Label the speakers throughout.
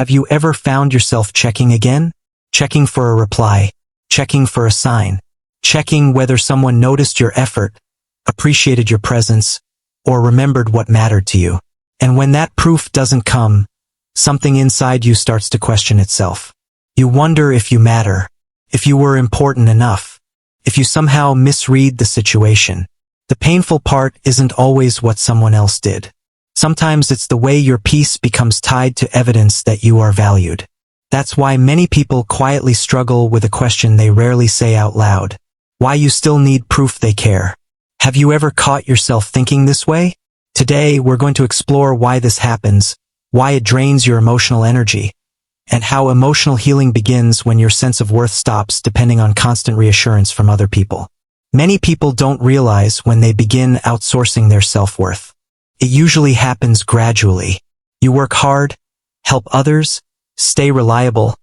Speaker 1: Have you ever found yourself checking again? Checking for a reply, checking for a sign, checking whether someone noticed your effort, appreciated your presence, or remembered what mattered to you. And when that proof doesn't come, something inside you starts to question itself. You wonder if you matter, if you were important enough, if you somehow misread the situation. The painful part isn't always what someone else did. Sometimes it's the way your peace becomes tied to evidence that you are valued. That's why many people quietly struggle with a question they rarely say out loud. Why you still need proof they care. Have you ever caught yourself thinking this way? Today, we're going to explore why this happens, why it drains your emotional energy, and how emotional healing begins when your sense of worth stops depending on constant reassurance from other people. Many people don't realize when they begin outsourcing their self-worth. It usually happens gradually. You work hard, help others, stay reliable,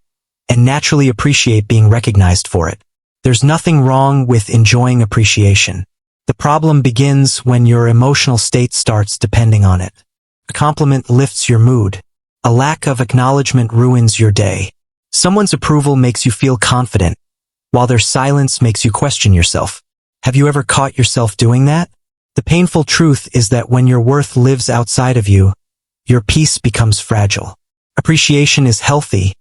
Speaker 1: and naturally appreciate being recognized for it. There's nothing wrong with enjoying appreciation. The problem begins when your emotional state starts depending on it. A compliment lifts your mood. A lack of acknowledgement ruins your day. Someone's approval makes you feel confident, while their silence makes you question yourself. Have you ever caught yourself doing that? The painful truth is that when your worth lives outside of you, your peace becomes fragile. Appreciation is healthy,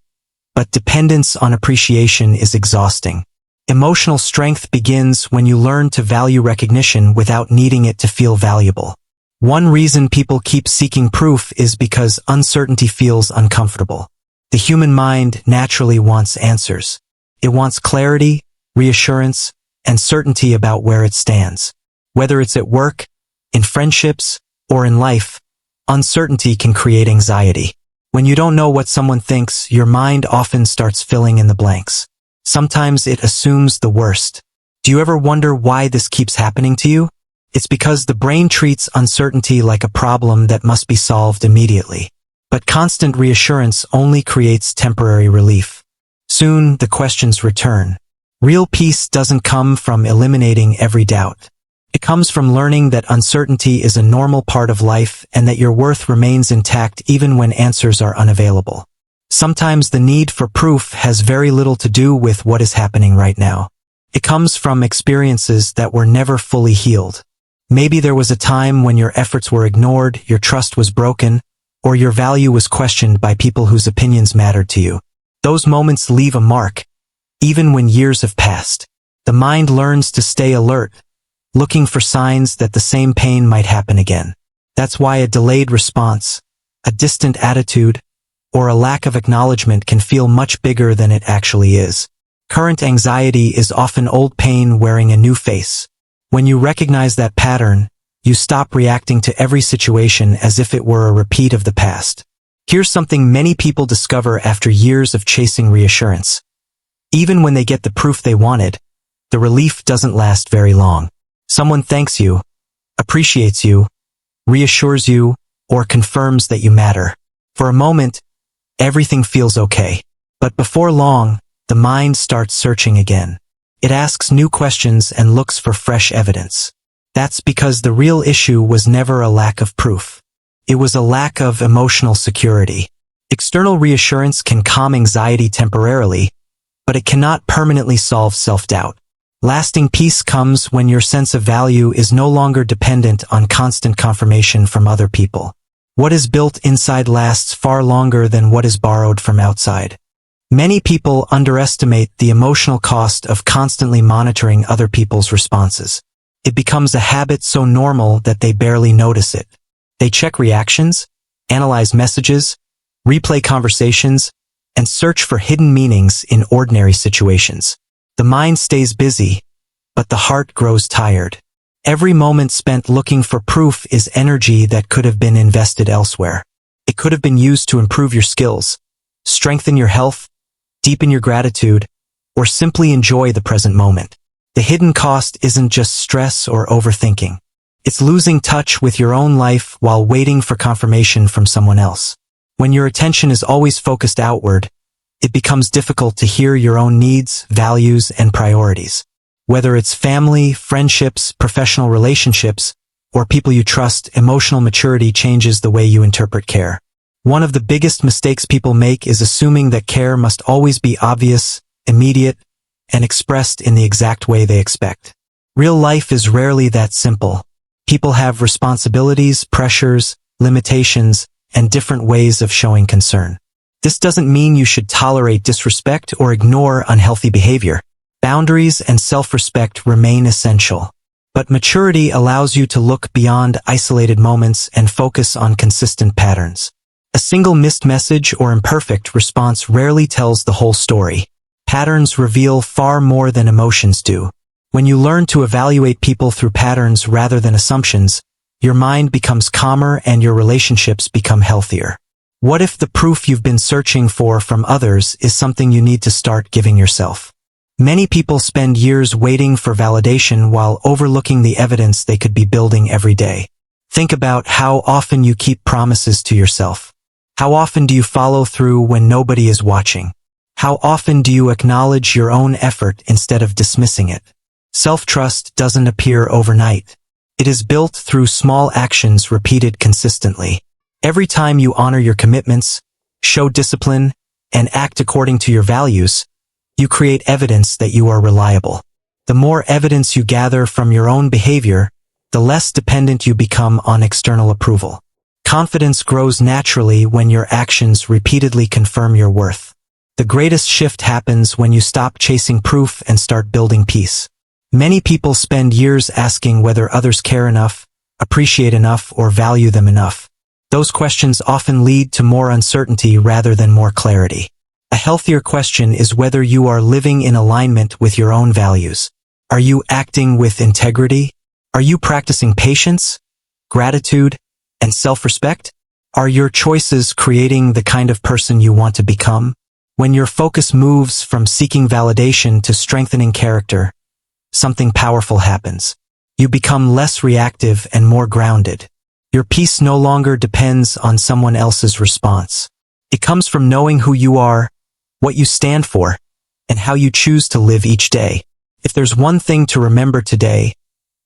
Speaker 1: but dependence on appreciation is exhausting. Emotional strength begins when you learn to value recognition without needing it to feel valuable. One reason people keep seeking proof is because uncertainty feels uncomfortable. The human mind naturally wants answers. It wants clarity, reassurance, and certainty about where it stands. Whether it's at work, in friendships, or in life, uncertainty can create anxiety. When you don't know what someone thinks, your mind often starts filling in the blanks. Sometimes it assumes the worst. Do you ever wonder why this keeps happening to you? It's because the brain treats uncertainty like a problem that must be solved immediately. But constant reassurance only creates temporary relief. Soon, the questions return. Real peace doesn't come from eliminating every doubt. It comes from learning that uncertainty is a normal part of life and that your worth remains intact even when answers are unavailable. Sometimes the need for proof has very little to do with what is happening right now. It comes from experiences that were never fully healed. Maybe there was a time when your efforts were ignored, your trust was broken, or your value was questioned by people whose opinions mattered to you. Those moments leave a mark, even when years have passed. The mind learns to stay alert, looking for signs that the same pain might happen again. That's why a delayed response, a distant attitude, or a lack of acknowledgement can feel much bigger than it actually is. Current anxiety is often old pain wearing a new face. When you recognize that pattern, you stop reacting to every situation as if it were a repeat of the past. Here's something many people discover after years of chasing reassurance. Even when they get the proof they wanted, the relief doesn't last very long. Someone thanks you, appreciates you, reassures you, or confirms that you matter. For a moment, everything feels okay. But before long, the mind starts searching again. It asks new questions and looks for fresh evidence. That's because the real issue was never a lack of proof. It was a lack of emotional security. External reassurance can calm anxiety temporarily, but it cannot permanently solve self-doubt. Lasting peace comes when your sense of value is no longer dependent on constant confirmation from other people. What is built inside lasts far longer than what is borrowed from outside. Many people underestimate the emotional cost of constantly monitoring other people's responses. It becomes a habit so normal that they barely notice it. They check reactions, analyze messages, replay conversations, and search for hidden meanings in ordinary situations. The mind stays busy, but the heart grows tired. Every moment spent looking for proof is energy that could have been invested elsewhere. It could have been used to improve your skills, strengthen your health, deepen your gratitude, or simply enjoy the present moment. The hidden cost isn't just stress or overthinking. It's losing touch with your own life while waiting for confirmation from someone else. When your attention is always focused outward, it becomes difficult to hear your own needs, values, and priorities. Whether it's family, friendships, professional relationships, or people you trust, emotional maturity changes the way you interpret care. One of the biggest mistakes people make is assuming that care must always be obvious, immediate, and expressed in the exact way they expect. Real life is rarely that simple. People have responsibilities, pressures, limitations, and different ways of showing concern. This doesn't mean you should tolerate disrespect or ignore unhealthy behavior. Boundaries and self-respect remain essential. But maturity allows you to look beyond isolated moments and focus on consistent patterns. A single missed message or imperfect response rarely tells the whole story. Patterns reveal far more than emotions do. When you learn to evaluate people through patterns rather than assumptions, your mind becomes calmer and your relationships become healthier. What if the proof you've been searching for from others is something you need to start giving yourself? Many people spend years waiting for validation while overlooking the evidence they could be building every day. Think about how often you keep promises to yourself. How often do you follow through when nobody is watching? How often do you acknowledge your own effort instead of dismissing it? Self-trust doesn't appear overnight. It is built through small actions repeated consistently. Every time you honor your commitments, show discipline, and act according to your values, you create evidence that you are reliable. The more evidence you gather from your own behavior, the less dependent you become on external approval. Confidence grows naturally when your actions repeatedly confirm your worth. The greatest shift happens when you stop chasing proof and start building peace. Many people spend years asking whether others care enough, appreciate enough, or value them enough. Those questions often lead to more uncertainty rather than more clarity. A healthier question is whether you are living in alignment with your own values. Are you acting with integrity? Are you practicing patience, gratitude, and self-respect? Are your choices creating the kind of person you want to become? When your focus moves from seeking validation to strengthening character, something powerful happens. You become less reactive and more grounded. Your peace no longer depends on someone else's response. It comes from knowing who you are, what you stand for, and how you choose to live each day. If there's one thing to remember today,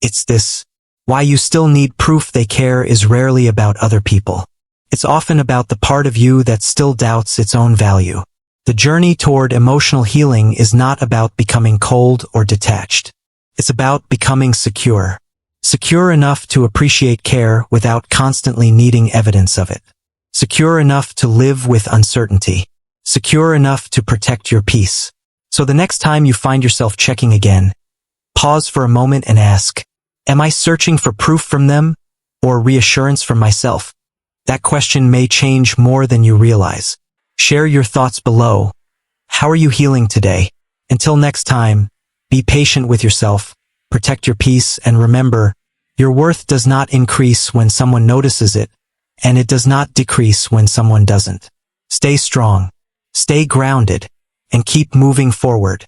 Speaker 1: it's this. Why you still need proof they care is rarely about other people. It's often about the part of you that still doubts its own value. The journey toward emotional healing is not about becoming cold or detached. It's about becoming secure. Secure enough to appreciate care without constantly needing evidence of it. Secure enough to live with uncertainty. Secure enough to protect your peace. So the next time you find yourself checking again, pause for a moment and ask, am I searching for proof from them or reassurance from myself? That question may change more than you realize. Share your thoughts below. How are you healing today? Until next time, be patient with yourself, protect your peace, and remember, your worth does not increase when someone notices it, and it does not decrease when someone doesn't. Stay strong, stay grounded, and keep moving forward.